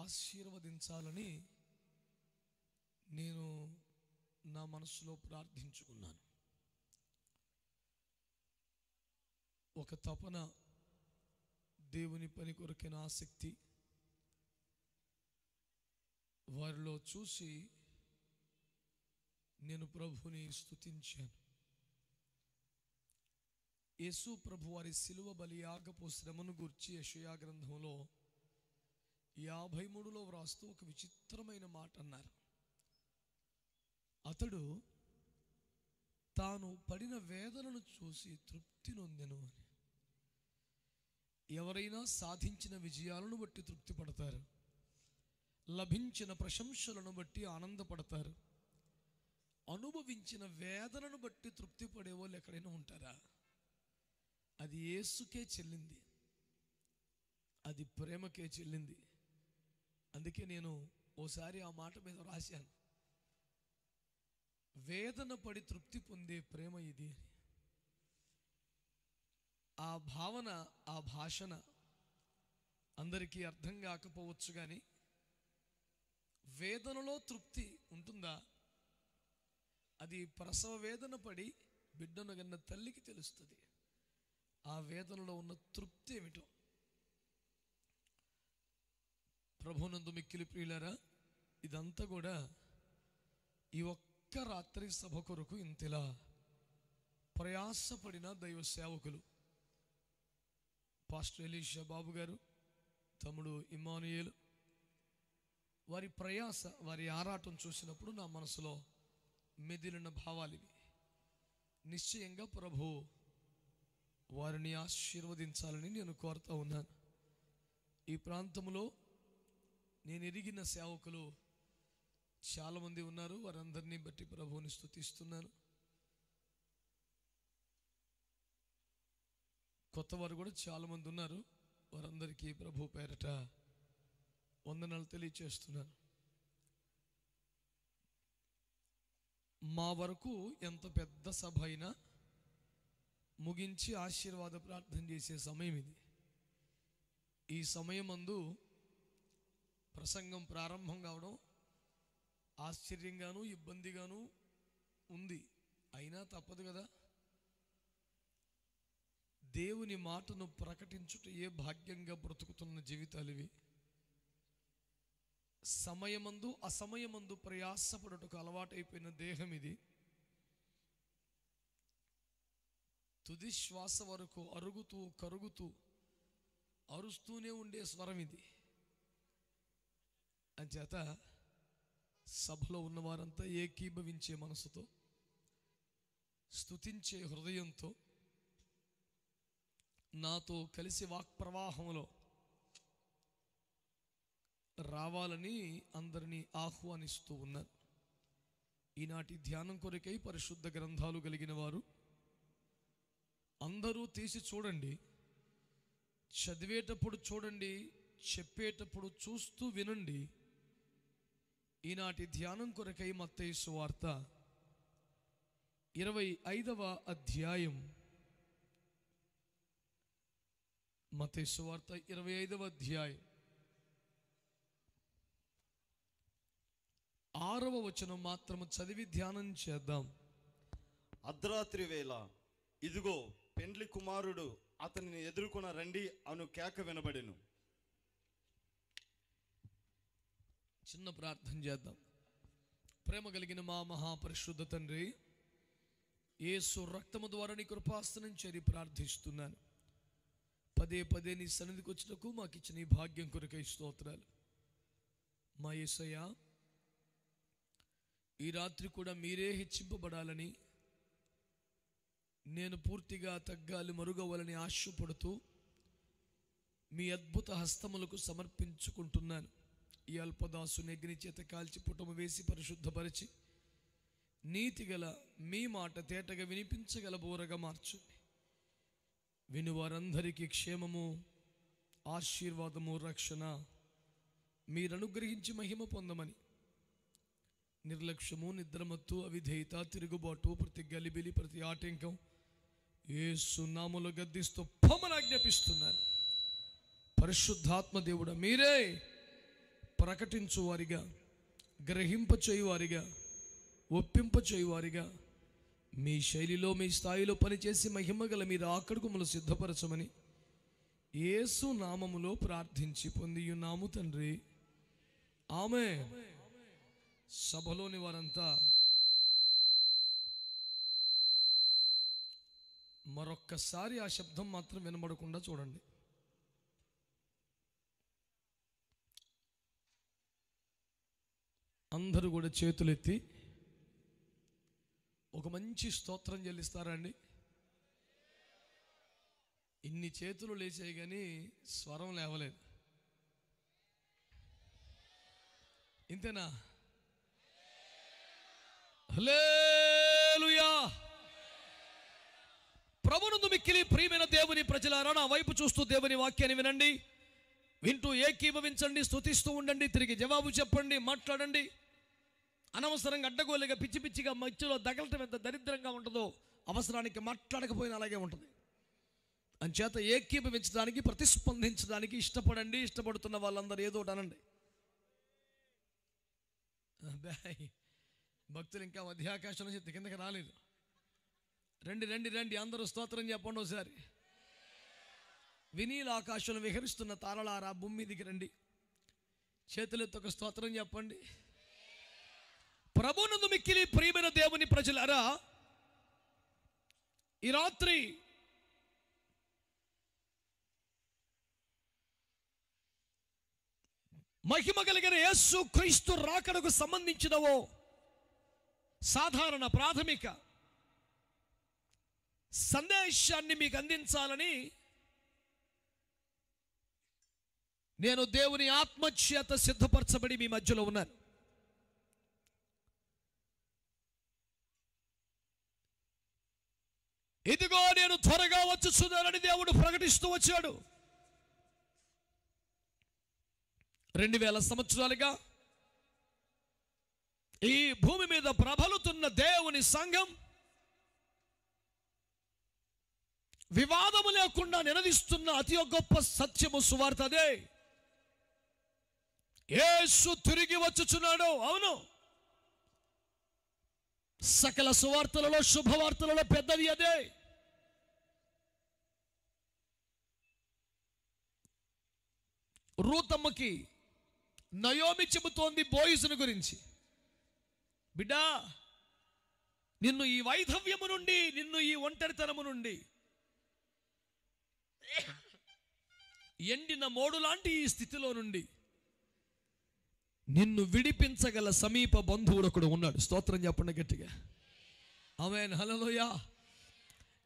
ఆశీర్వదించాలని నేను నా మనసులో ప్రార్థించుకున్నాను. ఒక తపన, దేవుని పని కొరకైన ఆసక్తి వారిలో చూసి నేను ప్రభుని స్తుతించాను. యేసు ప్రభు వారి శిలువ బలియాగపు శ్రమను గూర్చి యెషయా గ్రంథంలో 53లో వ్రాస్తూ ఒక విచిత్రమైన మాట అన్నారు. అతడు తాను పడిన వేదనను చూసి తృప్తి నొందెను అని. ఎవరైనా సాధించిన విజయాలను బట్టి తృప్తి పడతారు, లభించిన ప్రశంసలను బట్టి ఆనందపడతారు. అనుభవించిన వేదనను బట్టి తృప్తి పడేవాళ్ళు ఎక్కడైనా ఉంటారా? అది యేసుకే చెల్లింది, అది ప్రేమకే చెల్లింది. అందుకే నేను ఓసారి ఆ మాట మీద రాశాను, వేదన పడి తృప్తి పొందే ప్రేమ ఇది అని. ఆ భావన, ఆ భాషణ అందరికీ అర్థం కాకపోవచ్చు, కానీ వేదనలో తృప్తి ఉంటుందా? అది ప్రసవ వేదన పడి బిడ్డను కన్న తల్లికి తెలుస్తుంది ఆ వేదనలో ఉన్న తృప్తి ఏమిటో. ప్రభునందు మిక్కిలి ప్రియులారా, ఇదంతా కూడా ఈ ఒక్క రాత్రి సభ కొరకు ఇంతలా ప్రయాసపడిన దైవ సేవకులు పాస్టర్ ఎలీషా బాబు గారు, తమ్ముడు ఇమ్మానుయేలు, వారి ప్రయాస, వారి ఆరాటం చూసినప్పుడు నా మనసులో మెదిలిన భావాలు ఇవి. నిశ్చయంగా ప్రభు వారిని ఆశీర్వదించాలని నేను కోరుతూ ఉన్నాను. ఈ ప్రాంతంలో నేను ఎరిగిన సేవకులు చాలామంది ఉన్నారు, వారందరినీ బట్టి ప్రభువుని స్తుతిస్తున్నాను. కొత్త వారు కూడా చాలామంది ఉన్నారు, వారందరికీ ప్రభు పేరట వందనాలు తెలియచేస్తున్నాను. మా వరకు ఎంత పెద్ద సభ అయినా ముగించి ఆశీర్వాద ప్రార్థన చేసే సమయం ఇది. ఈ సమయమందు ప్రసంగం ప్రారంభం కావడం ఆశ్చర్యంగాను ఇబ్బందిగాను ఉంది, అయినా తప్పదు కదా. దేవుని మాటను ప్రకటించుట ఏ భాగ్యంగా బ్రతుకుతున్న జీవితాలు ఇవి. సమయమందు అసమయమందు ప్రయాసపడుటకు అలవాటైపోయిన దేహం ఇది. తుది శ్వాస వరకు అరుగుతూ కరుగుతూ అరుస్తూనే ఉండే స్వరం ఇది. అంచేత సభలో ఉన్నవారంతా ఏకీభవించే మనసుతో, స్తుతించే హృదయంతో నాతో కలిసి వాక్ప్రవాహంలో రావాలని అందరినీ ఆహ్వానిస్తూ ఉన్నారు. ఈనాటి ధ్యానం కొరకై పరిశుద్ధ గ్రంథాలు కలిగిన వారు అందరూ తీసి చూడండి, చదివేటప్పుడు చూడండి, చెప్పేటప్పుడు చూస్తూ వినండి. ఈనాటి ధ్యానం కొరకై మత్తయి సువార్త 25వ అధ్యాయం, మత్తయి సువార్త 25వ అధ్యాయం 6వ వచనం మాత్రము చదివి ధ్యానం చేద్దాం. అర్ధరాత్రి వేళ ఇదిగో పెండ్లి కుమారుడు అతనిని ఎదుర్కొన రండి అను కేక వినబడెను. చిన్న ప్రార్థన చేద్దాం. ప్రేమ కలిగిన మా మహాపరిశుద్ధ తండ్రి, యేసు రక్తము ద్వారా నీ కృపాసనం చేరి ప్రార్థిస్తున్నాను. పదే పదే నీ సన్నిధికి వచ్చినకు మాకు ఇచ్చిన ఈ భాగ్యం కొరకై స్తోత్రాలు. మా యేసయ్య, ఈ రాత్రి కూడా మీరే హెచ్చింపబడాలని, నేను పూర్తిగా తగ్గాలి, మరుగవ్వాలని ఆశపడుతూ మీ అద్భుత హస్తములకు సమర్పించుకుంటున్నాను. ఈ అల్పదాసుని అగ్ని చేత కాల్చి పుటము వేసి పరిశుద్ధపరిచి నీతిగల మీ మాట తేటగా వినిపించగల బోరగా మార్చండి. వినువారందరికీ క్షేమము, ఆశీర్వాదము, రక్షణ మీరు అనుగ్రహించి మహిమ పొందమని, నిర్లక్ష్యము, నిద్రమత్తు, అవిధేయత, తిరుగుబాటు, ప్రతి గలిబిలి, ప్రతి ఆటంకం యేసు నామములో గద్దిస్తూ పొమ్మని ఆజ్ఞాపిస్తున్నాను. పరిశుద్ధాత్మ దేవుడా, మీరే ప్రకటించువారిగా, గ్రహింపచేయువారిగా, ఒప్పింపచేయువారిగా, మీ శైలిలో మీ స్థాయిలో పనిచేసి మహిమగల మీరు ఆకడకు మమ్మల్ని సిద్ధపరచమని యేసు నామములో ప్రార్థించి పొందియున్నాము తండ్రి, ఆమేన్. సభలోని వారంతా మరొక్కసారి ఆ శబ్దం మాత్రం వినబడకుండా చూడండి. అందరూ కూడా చేతులెత్తి ఒక మంచి స్తోత్రం చెల్లిస్తారండి. ఇన్ని చేతులు లేచాయి కానీ స్వరం లేవలేదు. ఇంతేనా? హల్లెలూయా. ప్రభువునందు మిక్కిలి ప్రియమైన దేవుని ప్రజలారా, నా వైపు చూస్తూ దేవుని వాక్యాన్ని వినండి, వింటూ ఏకీభవించండి, స్తుతిస్తూ ఉండండి, తిరిగి జవాబు చెప్పండి, మాట్లాడండి. అనవసరంగా అడ్డగోలుగా పిచ్చి పిచ్చిగా మధ్యలో దగలటం ఎంత దరిద్రంగా ఉంటుందో అవసరానికి మాట్లాడకపోయినా అలాగే ఉంటుంది. అంచేత ఏకీభవించడానికి, ప్రతిస్పందించడానికి ఇష్టపడండి. ఇష్టపడుతున్న వాళ్ళందరూ ఏదో ఒకటి అనండి. భక్తులు ఇంకా మధ్యాకాశం నుంచి కిందకి రాలేదు. రండి రండి రండి, అందరూ స్తోత్రం చెప్పండి ఒకసారి. వినీల ఆకాశంలో విహరిస్తున్న తారలారా భూమి మీదికి రండి, చేతులెత్తి ఒక స్తోత్రం చెప్పండి. ప్రభువునందు మిక్కిలి ప్రియమైన దేవుని ప్రజలారా, ఈ రాత్రి మహిమ కలిగిన యేసు క్రీస్తు రాకడకు సంబంధించినవో సాధారణ ప్రాథమిక సందేశాన్ని మీకు అందించాలని నేను దేవుని ఆత్మచేత సిద్ధపరచబడి మీ మధ్యలో ఉన్నాను. ఇదిగో నేను త్వరగా వచ్చుచున్నానని దేవుడు ప్రకటిస్తూ వచ్చాడు. 2000 సంవత్సరాలుగా ఈ భూమి మీద ప్రబలుతున్న దేవుని సంఘం వివాదము లేకుండా నినదిస్తున్న అతి గొప్ప సత్యము సువార్త అదే. యేసు తిరిగి వచ్చుచున్నాడు. అవును, సకల సువార్తలలో శుభవార్తలలో పెద్దది అదే. రూతమ్మకి నయోమి చెబుతోంది బోయిజును గురించి, బిడ్డా నిన్ను ఈ వైధవ్యము నుండి, నిన్ను ఈ ఒంటరితనము నుండి, ఎండిన మోడు లాంటి ఈ స్థితిలో నుండి నిన్ను విడిపించగల సమీప బంధువుడు ఒకడు ఉన్నాడు. స్తోత్రం చెప్పండి గట్టిగా, ఆమేన్, హల్లెలూయా.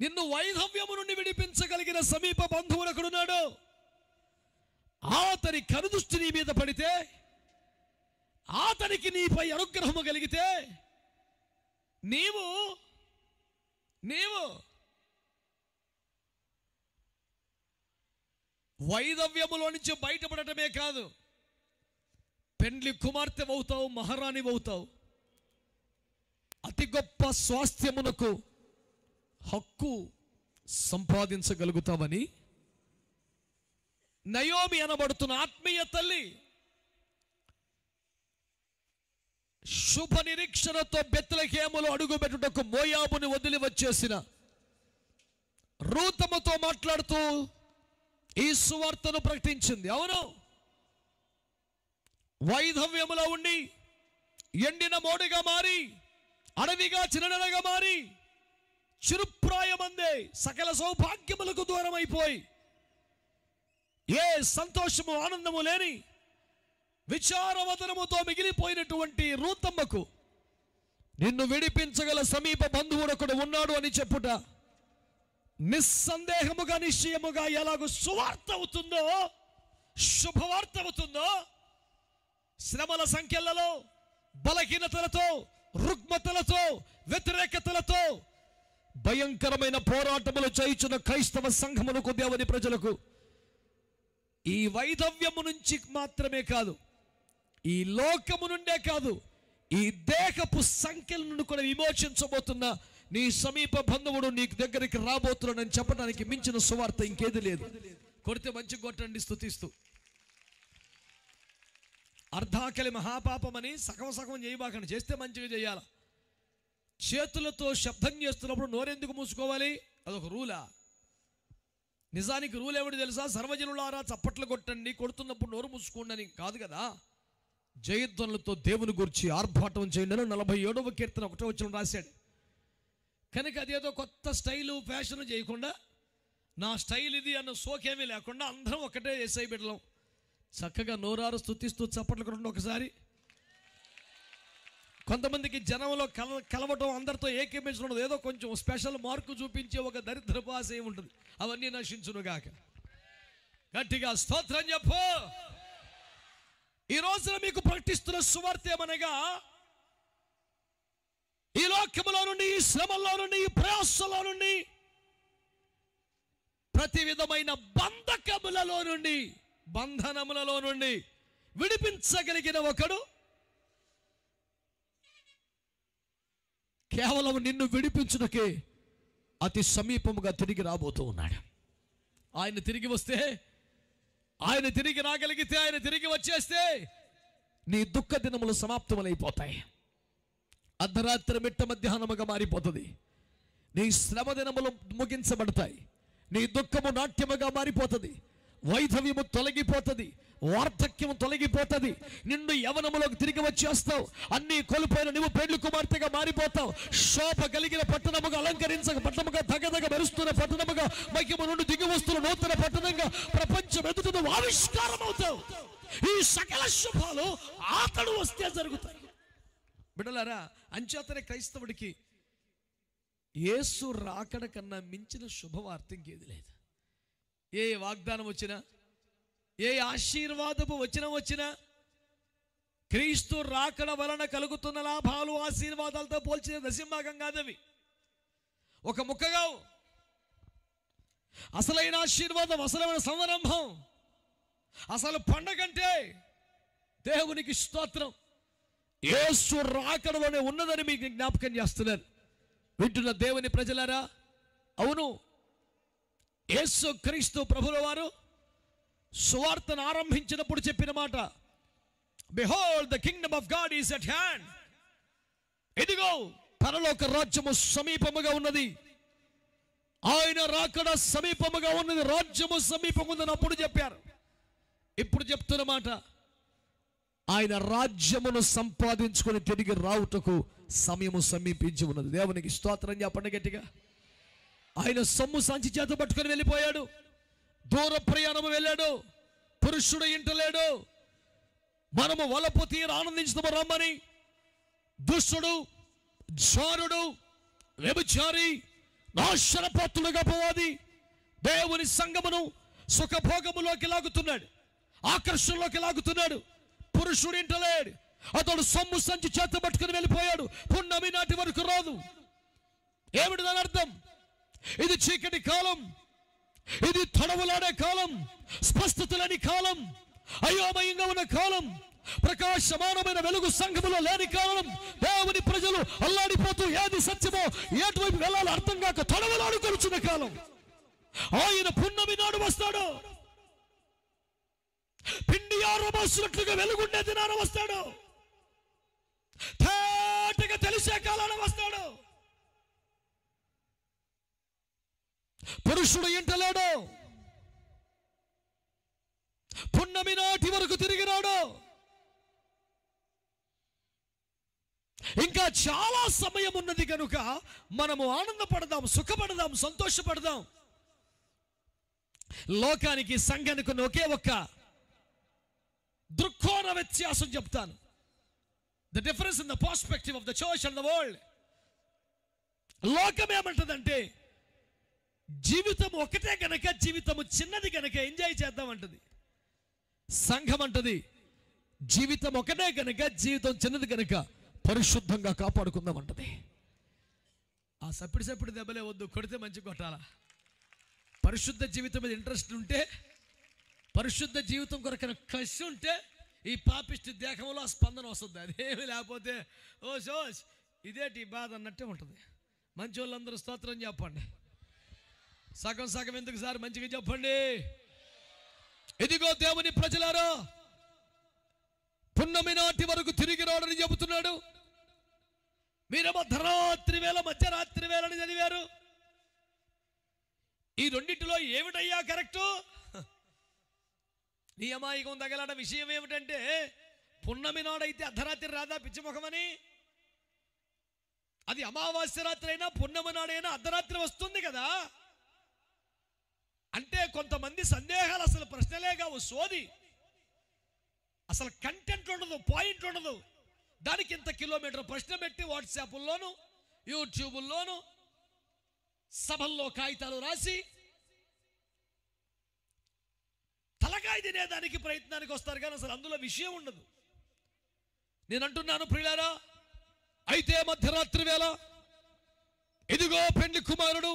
నిన్ను వైధవ్యము నుండి విడిపించగలిగిన సమీప బంధువుడు ఒకడున్నాడు. అతని కనుదృష్టి నీ మీద పడితే, అతనికి నీపై అనుగ్రహము కలిగితే నీవు వైధవ్యములో నుంచి బయటపడటమే కాదు, పెండ్లి కుమార్తె అవుతావు, మహారాణి అవుతావు, అతి గొప్ప స్వాస్థ్యమునకు హక్కు సంపాదించగలుగుతావని నయోమి అనబడుతున్న ఆత్మీయ తల్లి శుభ నిరీక్షణతో బెత్లెహేములో అడుగుపెట్టుటకు మోయాబుని వదిలి వచ్చేసిన రూతమ్మతో మాట్లాడుతూ ఈ సువార్తను ప్రకటించింది. అవును, వైధవ్యములో ఉండి ఎండిన మోడిగా మారి, అడవిగా చిన్నగా మారి, చిరుప్రాయమందే సకల సౌభాగ్యములకు దూరం అయిపోయి, ఏ సంతోషము ఆనందము లేని విచారవదనముతో మిగిలిపోయినటువంటి రూతమ్మకు నిన్ను విడిపించగల సమీప బంధువుడు ఒకడు ఉన్నాడు అని చెప్పుట నిస్సందేహముగా, నిశ్చయముగా ఎలాగో సువార్త అవుతుందో, శుభవార్త అవుతుందో, శ్రమల సంఖ్యలలో, బలహీనతలతో, రుగ్మతలతో, వ్యతిరేకతలతో భయంకరమైన పోరాటములు చేయుచున్న క్రైస్తవ సంఘములకు, దేవుని ప్రజలకు ఈ వైధవ్యము నుంచి మాత్రమే కాదు, ఈ లోకము నుండే కాదు, ఈ దేహపు సంఖ్యల నుండి కూడా విమోచించబోతున్న నీ సమీప బంధువుడు నీకు దగ్గరికి రాబోతున్నాడని చెప్పడానికి మించిన సువార్త ఇంకేది లేదు. కొడితే మంచి కొట్టండి స్తుతిస్తూ. అర్ధాకలి మహాపాపమని సగం సగం చేయబాకండి, చేస్తే మంచిగా చేయాలి. చేతులతో శబ్దం చేస్తున్నప్పుడు నోరెందుకు మూసుకోవాలి? అదొక రూలా? నిజానికి రూల్ ఏమిటి తెలుసా? సర్వజనులారా చప్పట్లు కొట్టండి, కొడుతున్నప్పుడు నోరు మూసుకోండి అని కాదు కదా. జయధ్వనులతో దేవుని గురించి ఆర్భాటం చేయండి అని 47వ కీర్తన 1వ వచనం రాశాడు. కనుక అదేదో కొత్త స్టైలు ఫ్యాషన్ చేయకుండా, నా స్టైల్ ఇది అన్న సోకేమీ లేకుండా అందరం ఒకటే యేసయ్య బిడ్డలం. చక్కగా నోరారు స్తుతిస్తూ చప్పట్లు కొట్టండి ఒకసారి. కొంతమందికి జనంలో కలవటం, అందరితో ఏకీపించడం ఏదో కొంచెం స్పెషల్ మార్కు చూపించే ఒక దరిద్రపు ఆశ ఉంటుంది. అవన్నీ నశించునుగాక. గట్టిగా స్తోత్రం చెప్పు. ఈ రోజున మీకు ప్రకటిస్తున్న సువార్త ఏమనగా, ఈ లోకములో నుండి, ఈ శ్రమల్లో నుండి, ఈ ప్రయాసంలో నుండి, ప్రతి విధమైన బంధకములలో నుండి, బంధనములలో నుండి విడిపించగలిగిన ఒకడు కేవలం నిన్ను విడిపించుటకే అతి సమీపముగా తిరిగి రాబోతూ ఉన్నాడు. ఆయన తిరిగి వస్తే, ఆయన తిరిగి రాగలిగితే, ఆయన తిరిగి వచ్చేస్తే నీ దుఃఖ దినములు సమాప్తములైపోతాయి. అర్ధరాత్రి మిట్ట మధ్యాహ్నముగా మారిపోతుంది. నీ శ్రమ దినములు ముగించబడతాయి. నీ దుఃఖము నాట్యముగా మారిపోతుంది. వైధవ్యము తొలగిపోతుంది. వార్ధక్యము తొలగిపోతుంది. నిన్ను యవనములోకి తిరిగి వచ్చేస్తావు. అన్ని కోల్పోయిన నువ్వు పెండ్లి కుమార్తెగా మారిపోతావు. శోభ కలిగిన పట్టణముగా, అలంకరించక పట్టణముగా, దగదగ మెరుస్తున్న పట్టణముగా, మహిమ నుండి దిగి వస్తున్న నూతన పట్టణంగా ప్రపంచం ఎదుట నువ్వు ఆవిష్కారం అవుతావు. ఈ సకల శుభాలు అతడు వస్తే జరుగుతాయి. బిడ్డలారా, అంచేతనే క్రైస్తవుడికి యేసు రాకడ కన్నా మించిన శుభవార్త ఇంకేది లేదు. ఏ వాగ్దానం వచ్చినా, ఏ ఆశీర్వాదపు వచ్చినా క్రీస్తు రాకడ వలన కలుగుతున్న లాభాలు, ఆశీర్వాదాలతో పోల్చిన దశంభాగం కాదవి. ఒక ముక్కగా అసలైన ఆశీర్వాదం, అసలైన సంరంభం, అసలు పండగంటే దేవునికి స్తోత్రం యేసు రాకడలోనే ఉన్నదని మీకు జ్ఞాపకం చేస్తున్నారు. వింటున్న దేవుని ప్రజలారా, అవును, యేసు క్రీస్తు ప్రభుల వారు సువార్తను ఆరంభించినప్పుడు చెప్పిన మాట, behold the Kingdom of God is at hand. ఇదిగో పరలోక రాజ్యము సమీపముగా ఉన్నది. ఆయన రాకడ సమీపముగా ఉన్నది, రాజ్యము సమీపంగా ఉందని అప్పుడు చెప్పారు. ఇప్పుడు చెప్తున్న మాట, ఆయన రాజ్యమును సంపాదించుకొని తిరిగి రావుటకు సమయము సమీపించి ఉన్నది. దేవునికి స్తోత్రం చెప్పండి గట్టిగా. ఆయన సొమ్ము సంచి చేత పట్టుకొని వెళ్ళిపోయాడు. దూర ప్రయాణము వెళ్ళాడు. పురుషుడు ఇంట లేడు. మనము వలపు తీర ఆనందించుతాము రమ్మని దుష్టుడు, జారుడు, వ్యభిచారి, నాశనపాత్రుడుగా పోవాలి దేవుని సంగమును సుఖభోగములోకి లాగుతున్నాడు, ఆకర్షణలోకి లాగుతున్నాడు. పురుషుడు ఇంట లేడు. అతడు సొమ్ము సంచి చేత పట్టుకుని వెళ్ళిపోయాడు. పున్నమి నాటి వరకు రాదు. ఏమిటి దాని అర్థం? ఇది చీకటి కాలం, ఇది తడవులాడే కాలం, స్పష్టత లేని కాలం, అయోమయంగా ఉన్న కాలం, ప్రకాశమానమైన వెలుగు సంఘములో లేని కాలం. దేవుని ప్రజలు అల్లాడిపోతూ ఏది సత్యమో, ఎటువైపు వెళ్ళాలో అర్థం కాక తడవులాడు కొలుచున్న కాలం. ఆయన పున్నమి నాడు వస్తాడు. పిండి ఆరబోసినట్లుగా వెలుగుండే దినాన వస్తాడు. తేటగా తెలిసే కాలాన వస్తాడు. పురుషుడు ఇంట లేడు. పున్నమి నాటి వరకు తిరిగి రాడు. ఇంకా చాలా సమయం ఉన్నది కనుక మనము ఆనందపడదాం, సుఖపడదాం, సంతోషపడదాం. లోకానికి, సంఘానికి ఒకే ఒక్క దృక్కోణ వ్యత్యాసం చెప్తాను. The difference in the perspective of the church and the world. లోకం ఏమంటదంటే, జీవితం ఒకటే గనక, జీవితము చిన్నది గనక ఎంజాయ్ చేద్దాం అంటది. సంఘం అంటది, జీవితం ఒకటే గనక, జీవితం చిన్నది గనక పరిశుద్ధంగా కాపాడుకుందాం అంటది. ఆ సప్పిడి దెబ్బలే వద్దు, కొడితే మంచి కొట్టాలా. పరిశుద్ధ జీవితం మీద ఇంట్రెస్ట్ ఉంటే, పరిశుద్ధ జీవితం కొరకైన కసి ఉంటే, ఈ పాపిష్టి దేహంలో ఆ స్పందన వస్తుంది. అదేమి లేకపోతే ఓ సోస్ ఇదేటి బాధ అన్నట్టే ఉంటుంది. మంచి వాళ్ళందరూ స్తోత్రం చెప్పండి. సగం సగం ఎందుకు సార్, మంచిగా చెప్పండి. ఇదిగో దేవుని ప్రజలారా, పున్నమి నాటి వరకు తిరిగి రాడని చెబుతున్నాడు. మీరు మధ్యరాత్రి వేళ మధ్యరాత్రి వేళని చదివారు. ఈ రెండింటిలో ఏమిటయ్యా కరెక్టు? నీ అమాయకం తగలడ విషయం ఏమిటంటే, పున్నమి నాడైతే అర్ధరాత్రి రాదా పిచ్చిముఖమని? అది అమావాస్య రాత్రి అయినా పున్నమి నాడైనా అర్ధరాత్రి వస్తుంది కదా. అంటే కొంతమంది సందేహాలు, అసలు ప్రశ్నలే కావు, సోది, అసలు కంటెంట్ ఉండదు, పాయింట్ ఉండదు. దానికి ఇంత కిలోమీటర్ ప్రశ్న పెట్టి వాట్సాప్ల్లోను యూట్యూబ్లోను సభల్లో కాగితాలు రాసి తలకాయ తినేదానికి ప్రయత్నానికి వస్తారు, కానీ అసలు అందులో విషయం ఉండదు. నేను అంటున్నాను ప్రియులారా, అయితే మధ్యరాత్రి వేళ ఇదిగో పెండ్లి కుమారుడు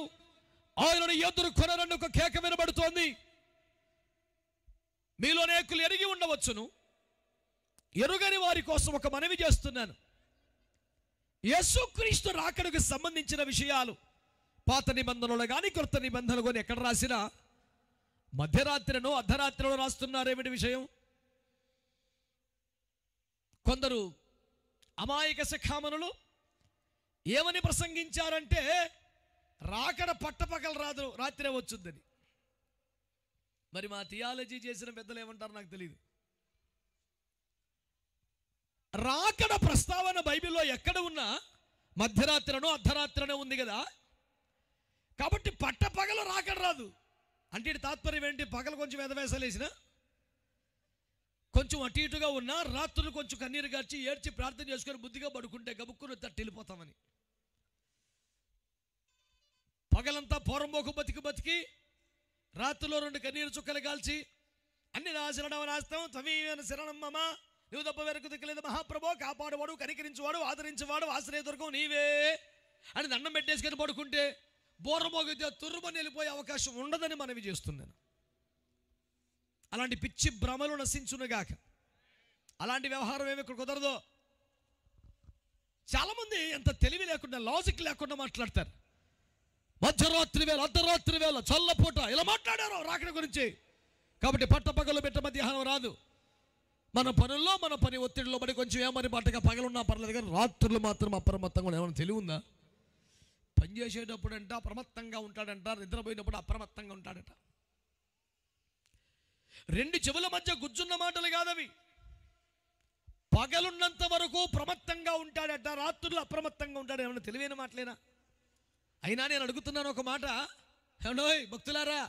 ఆయనను ఎదుర్కొనరని ఒక కేక వినబడుతోంది. మీలో అనేకులు ఎరిగి ఉండవచ్చును, ఎరుగని వారి కోసం ఒక మనవి చేస్తున్నాను. యేసుక్రీస్తు రాకడకు సంబంధించిన విషయాలు పాత నిబంధనలు కానీ క్రొత్త నిబంధనలు కానీ ఎక్కడ రాసినా మధ్యరాత్రిను అర్ధరాత్రిలో రాస్తున్నారేమిటి విషయం? కొందరు అమాయక శిఖామణులు ఏమని ప్రసంగించారంటే, రాకడ పట్టపగలు రాదు, రాత్రే వచ్చుద్దని. మరి మా థియాలజీ చేసిన పెద్దలు ఏమంటారు నాకు తెలియదు. రాకడ ప్రస్తావన బైబిల్లో ఎక్కడ ఉన్నా మధ్యరాత్రినో అర్ధరాత్రినో ఉంది కదా. కాబట్టి పట్టపగలు రాకడ రాదు అంటే తాత్పర్యం ఏంటి? పగలు కొంచెం ఎదవేసాలు వేసిన, కొంచెం అటు ఇటుగా ఉన్నా, రాత్రులు కొంచెం కన్నీరు గార్చి ఏడ్చి ప్రార్థన చేసుకొని బుద్ధిగా పడుకుంటే గబుక్కును తట్టి వెళ్ళిపోతామని. పగలంతా పోరంబోకు బతికి రాత్రిలో 2 కన్నీరు చుక్కలు కాల్చి అన్ని నాశనం రాస్తాం తమీన శరణమ్మ, నువ్వు తప్ప వెరకు దిక్కలేదు మహాప్రభో, కాపాడువాడు, కనికరించువాడు, ఆదరించేవాడు, ఆశ్రయ దుర్గం నీవే అని దండం పెట్టేసుకొని పడుకుంటే బోరమోగితే తుర్రుమని వెళ్ళిపోయే అవకాశం ఉండదని మనవి చేస్తున్నాను. అలాంటి పిచ్చి భ్రమలు నశించునుగాక. అలాంటి వ్యవహారం ఏమి ఇక్కడ కుదరదు. చాలామంది ఎంత తెలివి లేకుండా, లాజిక్ లేకుండా మాట్లాడతారు. మధ్యరాత్రి వేళ, అర్ధరాత్రి వేళ, చల్లపూట ఇలా మాట్లాడారు రాకడ గురించి. కాబట్టి పట్టపగలు పెట్ట మధ్యాహ్నం రాదు. మన పనుల్లో మన పని ఒత్తిడిలో పడి కొంచెం ఏమని పట్టగా పగలున్నా పర్లేదు, కానీ రాత్రులు మాత్రం అప్రమత్తంగా ఏమైనా తెలివి ఉందా? పనిచేసేటప్పుడు అంట అప్రమత్తంగా ఉంటాడంట, నిద్రపోయినప్పుడు అప్రమత్తంగా ఉంటాడట. 2 చెవుల మధ్య గుజ్జున్న మాటలు కాదవి. పగలున్నంత వరకు ప్రమత్తంగా ఉంటాడట, రాత్రులు అప్రమత్తంగా ఉంటాడు. ఏమన్నా తెలివైన మాటలేనా? అయినా నేను అడుగుతున్నాను ఒక మాట, ఏమండోయ్ భక్తులారా,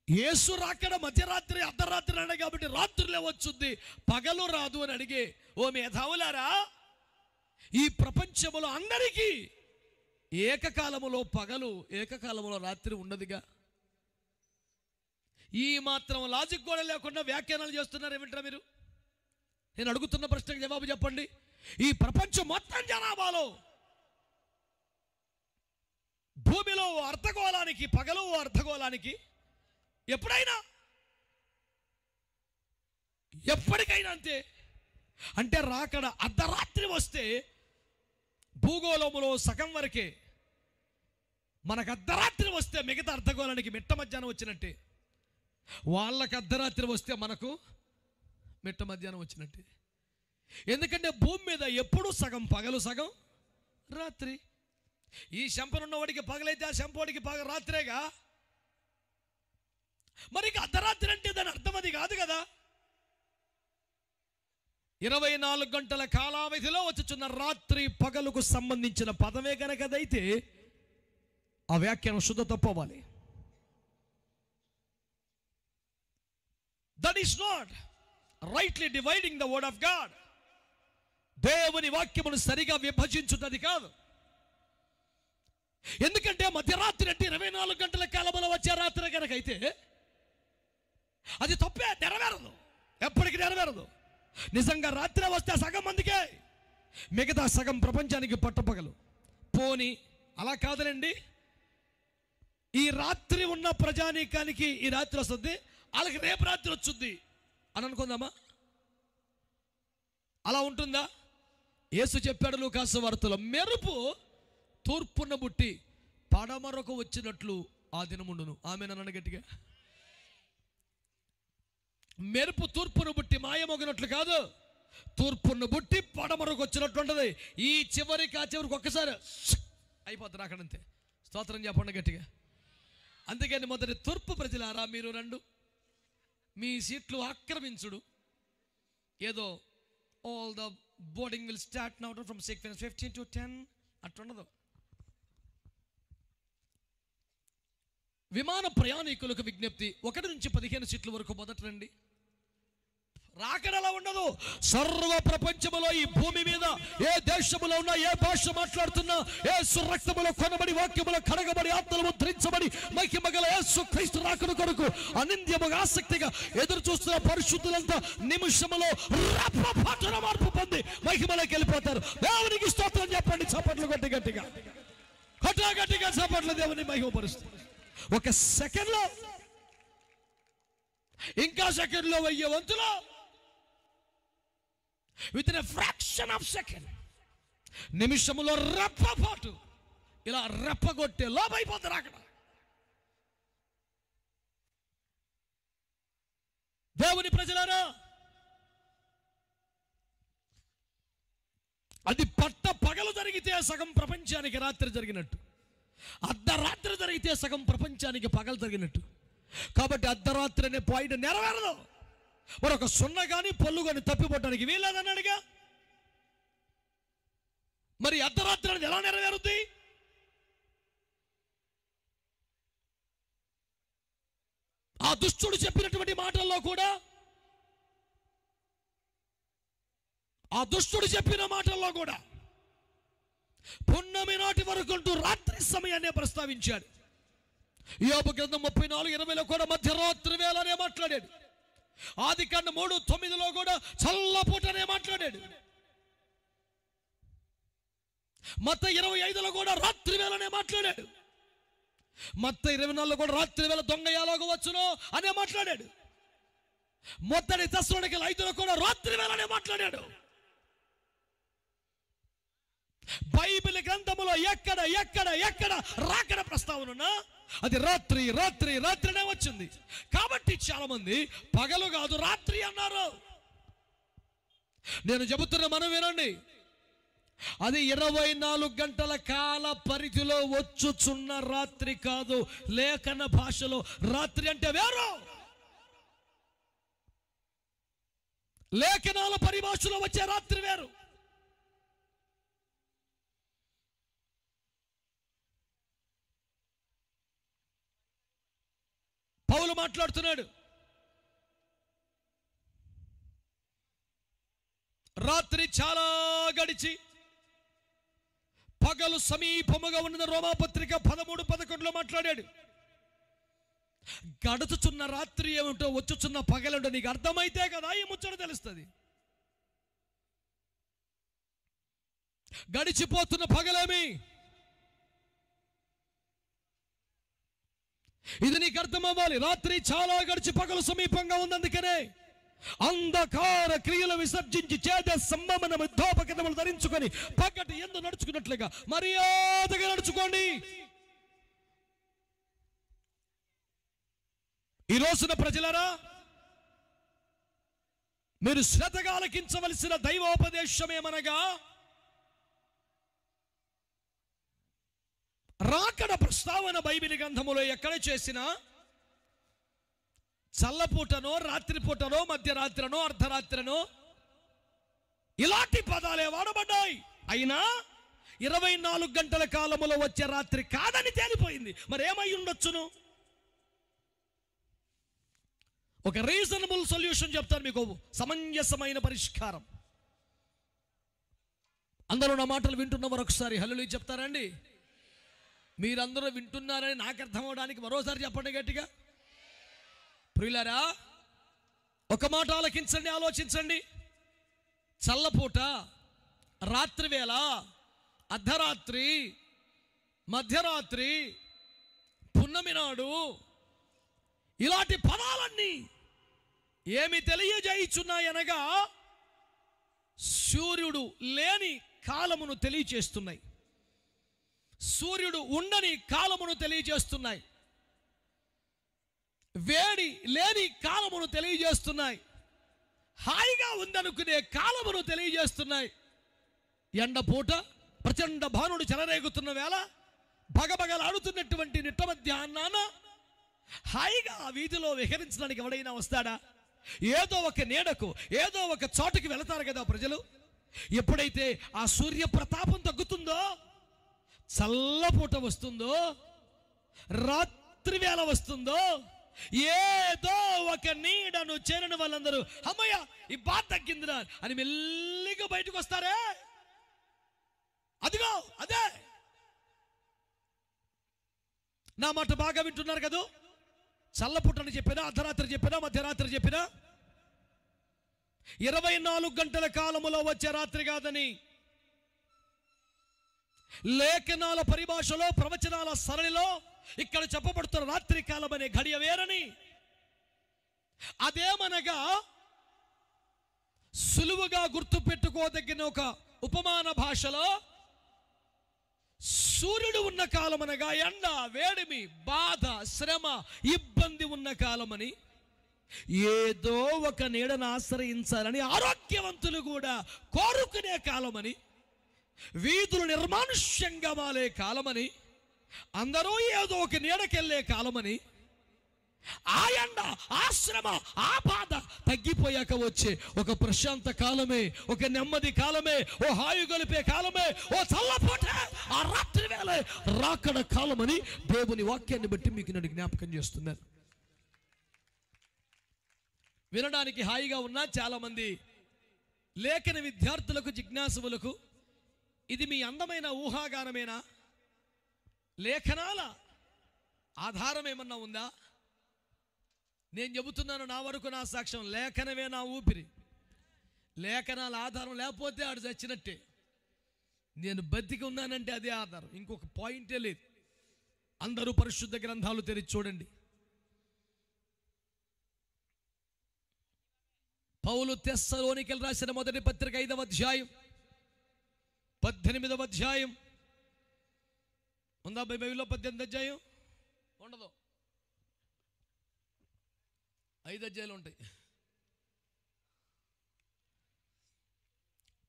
యేసు రాకడ మధ్యరాత్రి అర్ధరాత్రి అన్నాడు కాబట్టి రాత్రులే వచ్చుద్ది, పగలు రాదు అని అడిగే ఓ మేధావులారా, ఈ ప్రపంచములో అందరికీ ఏకకాలములో పగలు, ఏకకాలములో రాత్రి ఉండదుగా. ఈ మాత్రం లాజిక్ కూడా లేకుండా వ్యాఖ్యానాలు చేస్తున్నారు ఏమిట్రా మీరు? నేను అడుగుతున్న ప్రశ్నకు జవాబు చెప్పండి. ఈ ప్రపంచం మొత్తం జనాభాలో భూమిలో అర్ధగోళానికి పగలు, అర్ధగోళానికి ఎప్పటికైనా అంతే. అంటే రాకడ అర్ధరాత్రి వస్తే భూగోళములో సగం వరకే, మనకు అర్ధరాత్రి వస్తే మిగతా అర్ధగోళానికి మిట్ట మధ్యాహ్నం వచ్చినట్టే. వాళ్ళకి అర్ధరాత్రి వస్తే మనకు మిట్ట మధ్యాహ్నం వచ్చినట్టే. ఎందుకంటే భూమి మీద ఎప్పుడు సగం పగలు సగం రాత్రి. ఈ శంపనున్నవాడికి పగలైతే ఆ శంపోడికి పగ రాత్రేగా. మరి అర్ధరాత్రి అంటే దాని అర్థం అది కాదు కదా. 24 గంటల కాలావధిలో వచ్చుచున్న రాత్రి పగలుకు సంబంధించిన పదమే కనుకదైతే ఆ వ్యాఖ్యానం శుద్ధ తప్పవాలి. That is not rightly dividing the word of God. దేవుని వాక్యమును సరిగా విభజించున్నది కాదు. ఎందుకంటే మధ్యరాత్రి అంటే 24 గంటల కాలంలో వచ్చే రాత్రి కనుకైతే అది తప్పే, నెరవేరదు, ఎప్పటికీ నెరవేరదు. నిజంగా రాత్రి వస్తే సగం మందికే, మిగతా సగం ప్రపంచానికి పట్టపగలు. పోని అలా కాదులేండి, ఈ రాత్రి ఉన్న ప్రజానీకానికి ఈ రాత్రి వస్తుంది, వాళ్ళకి రేపు రాత్రి వచ్చుద్ది అని అనుకుందామా? అలా ఉంటుందా? యేసు చెప్పాడు లూకాసు వార్తలో, మెరుపు తూర్పున బుట్టి పడమరకు వచ్చినట్లు ఆ దినముండును. ఆమె నన్ను గట్టిగా. మెరుపు తూర్పును బుట్టి మాయమొగినట్లు కాదు, తూర్పును బుట్టి పడమరకు వచ్చినట్టు ఉంటుంది. ఈ చివరికి ఆ చివరికి ఒక్కసారి అయిపోతుంది అక్కడంతే. స్తోత్రం చెప్పండి గట్టిగా. అందుకని మొదటి తూర్పు ప్రజలారా, మీరు రండు, మీ సీట్లు ఆక్రమించుడు. ఏదో all the boarding will start now from 6:15 to 10 అట్లుండదు. విమాన ప్రయాణికులకు విజ్ఞప్తి, 1 నుంచి 15 సీట్ల వరకు మొదట రండి. రాకడలా ఉండదు. సర్వ ప్రపంచములో, ఈ భూమి మీద ఏ దేశములో ఉన్నా, ఏ భాష మాట్లాడుతున్నా, యేసు రక్తములో కొనబడి, వాక్యములో కడగబడి, ఆత్మలో ముద్రించబడి, మహిమగల యేసు క్రీస్తు రాకడ కొరకు అనింద్యముగా ఆసక్తిగా ఎదురు చూస్తున్న పరిశుద్ధులంతా నిమిషములో రెప్పపాటున మార్పు పొంది మహిమలోకి వెళ్ళిపోతారు. దేవునికి స్తోత్రం చెప్పండి. చప్పట్లు కొట్టి గట్టిగా, గట్టిగా చప్పట్లు దేవుని మహిమపరుస్తారు. ఒక సెకండ్లో, ఇంకా సెకండ్లో, 1000 వంతులో, within a fraction of second, నిమిషములో రెప్పపాటు ఇలా రెప్పగొట్టే లోపైపోతారు అక్కడ. దేవుని ప్రజలారా, అది పట్ట పగలు జరిగితే సగం ప్రపంచానికి రాత్రి జరిగినట్టు, అర్ధరాత్రి జరిగితే సగం ప్రపంచానికి పగలు జరిగినట్టు. కాబట్టి అర్ధరాత్రి అనే పాయింట్ నెరవేరదు. మరొక సున్న కానీ పొల్లు కానీ తప్పిపోవడానికి వీలేదన్నాడుగా. మరి అర్ధరాత్రి అనేది ఎలా నెరవేరుద్ది? ఆ దుష్టుడు చెప్పినటువంటి మాటల్లో కూడా, ఆ దుష్టుడు చెప్పిన మాటల్లో కూడా పున్నమి నాటి వరకు అంటూ రాత్రి సమయాన్ని ప్రస్తావించాడు. యోబు గ్రంథం 34:20లో కూడా మధ్యరాత్రి వేళనే మాట్లాడాడు. ఆదికాండం 3:9లో కూడా చల్లపూటనే మాట్లాడాడు. మత్తయి 25లో కూడా రాత్రి వేళనే మాట్లాడాడు. మత్తయి 24లో కూడా రాత్రి వేళ దొంగ ఎలాగో వచ్చునో అనే మాట్లాడాడు. మొదటి తెస్సలోనికీయుల 5లో కూడా రాత్రి వేళనే మాట్లాడాడు. బైబిల్ గ్రంథములో ఎక్కడ ఎక్కడ ఎక్కడ రాకడ ప్రస్తావన ఉన్నా అది రాత్రి రాత్రి రాత్రినే వచ్చింది. కాబట్టి చాలా మంది పగలు కాదు రాత్రి అన్నారు. నేను చెబుతున్న మనం వినండి, అది 24 గంటల కాల పరిధిలో వచ్చుచున్న రాత్రి కాదు. లేఖన భాషలో రాత్రి అంటే వేరు, లేఖనాల పరిభాషలో వచ్చే రాత్రి వేరు. పౌలు మాట్లాడుతున్నాడు, రాత్రి చాలా గడిచి పగలు సమీపముగా ఉన్న రోమాపత్రిక 13:11లో మాట్లాడాడు. గడుచుచున్న రాత్రి ఏమిటో వచ్చుచున్న పగలేమిటో నీకు అర్థమైతే కదా ఈ ముచ్చట తెలుస్తుంది. గడిచిపోతున్న పగలేమి, ఇది నీకు అర్థం అవ్వాలి. రాత్రి చాలా గడిచి పగలు సమీపంగా ఉంది. అందుకనే అంధకార క్రియలు విసర్జించి చేద సంభమన యుద్ధోపకరణములు ధరించుకొని పగటి యందు నడుచుకున్నట్లుగా మర్యాదగా నడుచుకోండి. ఈ రోజున ప్రజలారా, మీరు శ్రద్ధగా ఆలకించవలసిన దైవోపదేశమేమనగా, రాకడ ప్రస్తావన బైబిల్ గ్రంథములో ఎక్కడ చేసినా చల్లపూటనో రాత్రిపూటనో మధ్యరాత్రనో అర్ధరాత్రనో ఇలాంటి పదాలే వాడబడ్డాయి. అయినా 24 గంటల కాలములో వచ్చే రాత్రి కాదని తేలిపోయింది. మరి ఏమై ఉండొచ్చును? ఒక రీజనబుల్ సొల్యూషన్ చెప్తాను మీకు, సమంజసమైన పరిష్కారం. అందరూ నా మాటలు వింటున్న మరొకసారి హల్లెలూయా చెప్తారండి? మీరందరూ వింటున్నారని నాకు అర్థం అవడానికి మరోసారి చెప్పండి గట్టిగా. ప్రియులారా, ఒక మాట ఆలకించండి, ఆలోచించండి. చల్లపూట, రాత్రి వేళ, అర్ధరాత్రి, మధ్యరాత్రి, పున్నమి నాడు, ఇలాంటి పదాలన్నీ ఏమి తెలియజేయుచున్నాయనగా సూర్యుడు లేని కాలమును తెలియచేస్తున్నాయి, సూర్యుడు ఉండని కాలమును తెలియజేస్తున్నాయి. వేడి లేని కాలమును తెలియజేస్తున్నాయి. హాయిగా ఉందనుకునే కాలమును తెలియజేస్తున్నాయి. ఎండపూట ప్రచండ భానుడు చెలరేగుతున్న వేళ భగభగలాడుతున్నటువంటి నిట్ట మధ్యాహ్నాన హాయిగా ఆ వీధిలో విహరించడానికి ఎవడైనా వస్తాడా? ఏదో ఒక నీడకు, ఏదో ఒక చోటుకి వెళతారు కదా ప్రజలు. ఎప్పుడైతే ఆ సూర్య ప్రతాపం తగ్గుతుందో, చల్లపూట వస్తుందో, రాత్రి వేళ వస్తుందో, ఏదో ఒక నీడను చేరిన వాళ్ళందరూ అమ్మయ్య ఈ బాధ తగ్గిందిరా అని మెల్లిగా బయటకు వస్తారే. అదిగో అదే. నా మాట బాగా వింటున్నారు కదా? చల్లపుట్టని చెప్పినా, అర్ధరాత్రి చెప్పినా, మధ్యరాత్రి చెప్పినా 24 గంటల కాలములో వచ్చే రాత్రి కాదని, లేఖనాల పరిభాషలో, ప్రవచనాల సరళిలో ఇక్కడ చెప్పబడుతున్న రాత్రి కాలం అనే ఘడియ వేరని, అదేమనగా సులువుగా గుర్తు పెట్టుకోదగిన ఒక ఉపమాన భాషలో సూర్యుడు ఉన్న కాలం అనగా ఎండ, వేడిమి, బాధ, శ్రమ, ఇబ్బంది ఉన్న కాలమని, ఏదో ఒక నీడను ఆశ్రయించాలని ఆరోగ్యవంతులు కూడా కోరుకునే కాలమని, వీధులు నిర్మానుష్యంగా మాలే కాలమని, అందరూ ఏదో ఒక నీడకెళ్ళే కాలమని, ఆ ఎండ, ఆ శ్రమ, ఆ బాధ తగ్గిపోయాక వచ్చే ఒక ప్రశాంత కాలమే, ఒక నెమ్మది కాలమే, ఓ హాయి గొలిపే కాలమే, ఓ చల్లపూట, ఆ రాత్రి వేళ రాకడ కాలమని దేవుని వాక్యాన్ని బట్టి మీకు నేను జ్ఞాపకం చేస్తున్నాను. వినడానికి హాయిగా ఉన్నా చాలా మంది లేఖన విద్యార్థులకు, జిజ్ఞాసువులకు ఇది మీ అందమైన ఊహాగానమేనా? లేఖనాల ఆధారం ఏమన్నా ఉందా? నేను చెబుతున్నాను, నా వరకు నా సాక్ష్యం, లేఖనమే నా ఊపిరి. లేఖనాల ఆధారం లేకపోతే ఆడు చచ్చినట్టే. నేను బతికి ఉన్నానంటే అదే ఆధారం, ఇంకొక పాయింటే లేదు. అందరూ పరిశుద్ధ గ్రంథాలు తెరిచి చూడండి. పౌలు తెస్సలోనికెలు రాసిన మొదటి పత్రిక 5వ అధ్యాయం 18వ అధ్యాయం ఉందా? బైబిల్లో 18వ అధ్యాయం ఉండదు, 5 అధ్యాయాలు ఉంటాయి.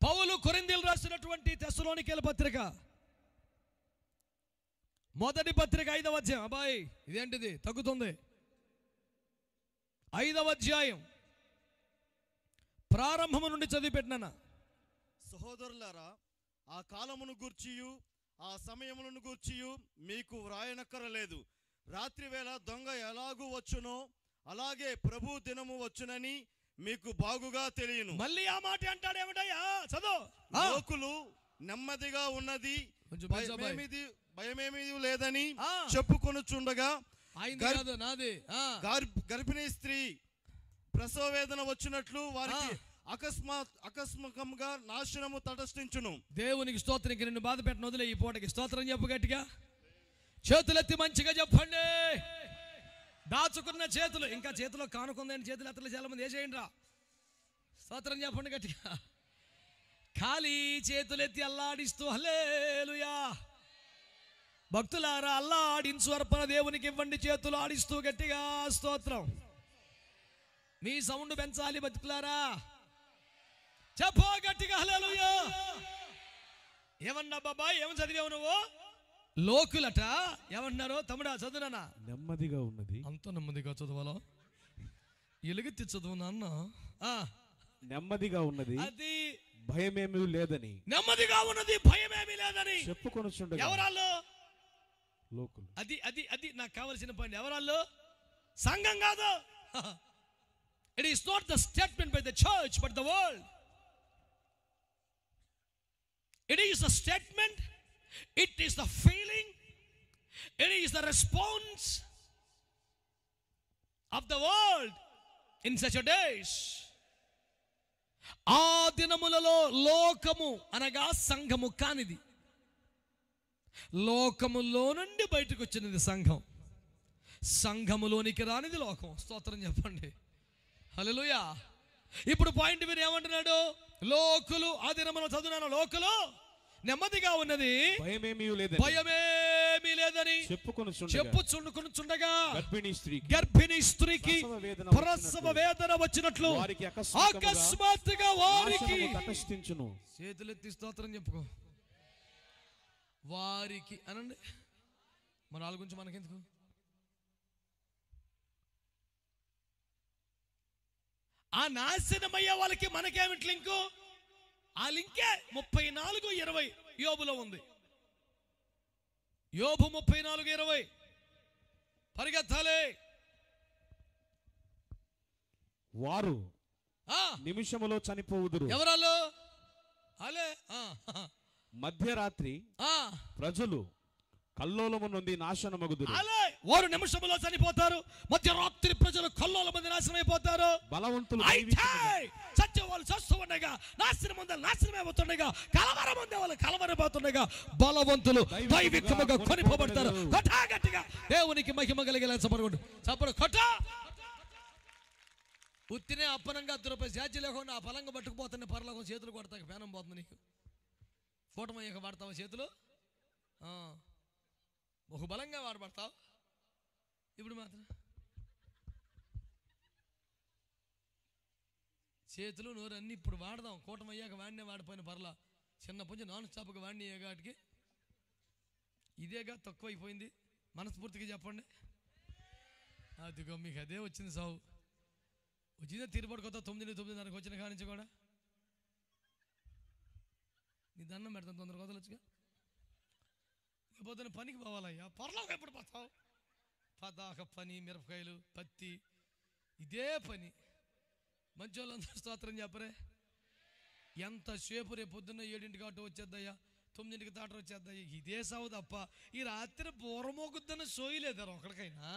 పౌలు కొరింథీయులకు రాసినటువంటి తెస్సలోనికెల పత్రిక మొదటి పత్రిక 5వ అధ్యాయం. అబ్బాయి ఇదేంటిది తగ్గుతుంది. 5వ అధ్యాయం ప్రారంభము నుండి చదివి పెట్టినా. సహోదరులారా, ఆ కాలమును గూర్చియు ఆ సమయములను గూర్చియు మీకు వ్రాయనక్కరలేదు. రాత్రి వేళ దొంగ ఎలాగూ వచ్చునో అలాగే ప్రభు దినము వచ్చునని మీకు బాగుగా తెలియను. మళ్ళీ ఆ మాట అంటాడు. ఏమిటయ్యా? చదువు. లోకులు నెమ్మదిగా ఉన్నది, భయమేమీ లేదని చెప్పుకొనుచుండగా గర్భిణీ స్త్రీ ప్రసవ వేదన వచ్చినట్లు వారికి అకస్మాత్తుగా నాశనము తటస్థించును. దేవునికి స్తోత్రం. నిన్ను బాధ పెట్టిన వదిలే ఈ పూటకి స్తోత్రం చెప్పు గట్టిగా. చేతులెత్తి మంచిగా చెప్పండి. దాచుకున్న చేతులు, ఇంకా చేతిలో కానుకుందని చేతులు ఎత్తలు చాలా మంది వేసేయండి రా. స్తోత్రం చెప్పండి గట్టిగా. ఖాళీ చేతులెత్తి అల్లాడిస్తూ హల్లెలూయా. భక్తులారా, అల్లాడించు అర్పణ దేవునికి ఇవ్వండి, చేతులు ఆడిస్తూ గట్టిగా స్తోత్రం. మీ సౌండ్ పెంచాలి బతుకులారా. చెప్పో గట్టిగా హల్లెలూయా. ఏమన్నా బాబాయ్, ఏమని చదివావు నువ్వు? లోకులట ఏమంటున్నారు? తమ్ముడా చదువునా? నెమ్మదిగా ఉన్నది. అంత నెమ్మదిగా చదవాలా? ఎలుగెత్తి చదువు నాన్న. నెమ్మదిగా ఉన్నది, అది భయమేమీ లేదని. నెమ్మదిగా ఉన్నది, భయమేమీ లేదని చెప్పుకొనుచుండగా ఎవరాళ్ళు? లోకులు. అది అది అది నాకు కావలసిన పాయింట్. ఎవరాళ్ళు? సంఘం కాదు. It is not the statement by the church but the world. It is a statement, it is the feeling, it is the response of the world in such a days. ఆ దినములలో లోకము అనగా సంఘము కానిది, లోకములో నుండి బయటకు వచ్చినది సంఘం, సంఘములోనికి రానిది లోకం. స్తోత్రం చెప్పండి హల్లెలూయా. ఇప్పుడు పాయింట్ మీరు ఏమంటున్నాడు? లోకులు, ఆ దినమున చదువునాను, లోకులు నెమ్మదిగా ఉన్నది, భయమేమీ లేదని చెప్పుకొనుచుండగా గర్భిణీ స్త్రీకి ప్రసవ వేదన వచ్చినట్లు అకస్మాత్తుగా వారికి చేతులెత్తి స్తోత్రం చెప్పుకో. వారికి అనండి. మన వాళ్ళ గురించి మనకెందుకు? ఆ నాశనమయ్యే వాళ్ళకి మనకేమిటి లింకు? ఆ లింకే 34:20 యోబులో ఉంది. యోబు 34:20 పరిగెత్తాలి. వారు నిమిషములో చనిపోవుదురు. ఎవరాలు? అలే మధ్యరాత్రి ప్రజలు కల్లోలము నుండి నాశనమగుదురు. వారు నిమిషములో చనిపోతారు. మధ్యరాత్రి ప్రజలు కల్లోల మంది నాశనం అయిపోతారు. బలవంతులు చచ్చే వాళ్ళు చస్తూ ఉండగా, నాశనం ఉందా నాశనం అయిపోతుండగా, కలవరం ఉందే వాళ్ళు కలవరపోతుండగా, బలవంతులు దైవికముగా కొనిపోబడతారు. కొట్టా గట్టిగా దేవునికి మహిమ కలిగేలా చప్పడు కొట్ట. ఉత్తినే అప్పనంగా 10 రూపాయలు ఛార్జీ లేకుండా ఆ పలంగా పట్టుకుపోతున్న పరలోకం చేతులు కొడతాక పేనం పోతుంది నీకు. కూటమయ్యాక వాడతావా చేతులు? ఒక బలంగా వాడబడతావు. ఇప్పుడు మాత్రం చేతులు నోరు అన్నీ ఇప్పుడు వాడదాం. కూటమయ్యాక వాడినే వాడిపోయిన పర్లా. చిన్నప్పటి నుంచి నాన్ స్టాప్గా వాడిని అయ్యేగాటికి ఇదేగా తక్కువ అయిపోయింది. మనస్ఫూర్తిగా చెప్పండి. అదిగో మీకు అదే వచ్చింది సావు. వచ్చిందే తీరుబడి కొత్త 9:30 వచ్చిన కానించి కూడా నీ దండం పెడతాను. తొందరగా వదలొచ్చుగా. పొద్దున పనికి పోవాలయ్యా. పర్లోకి ఎప్పుడు పోతావు? పదాక పని, మిరపకాయలు, పత్తి, ఇదే పని. మంచి వాళ్ళందరూ స్తోత్రం చెప్పరే. ఎంతసేపు రేపు పొద్దున్న 7 ఆటో వచ్చేద్దయ్యా, 9 తాట వచ్చేద్దయ్యా. ఇదే సావు తప్ప ఈ రాత్రి పూర్వమోకుద్దన్న సోయలేదారు ఒకడికైనా.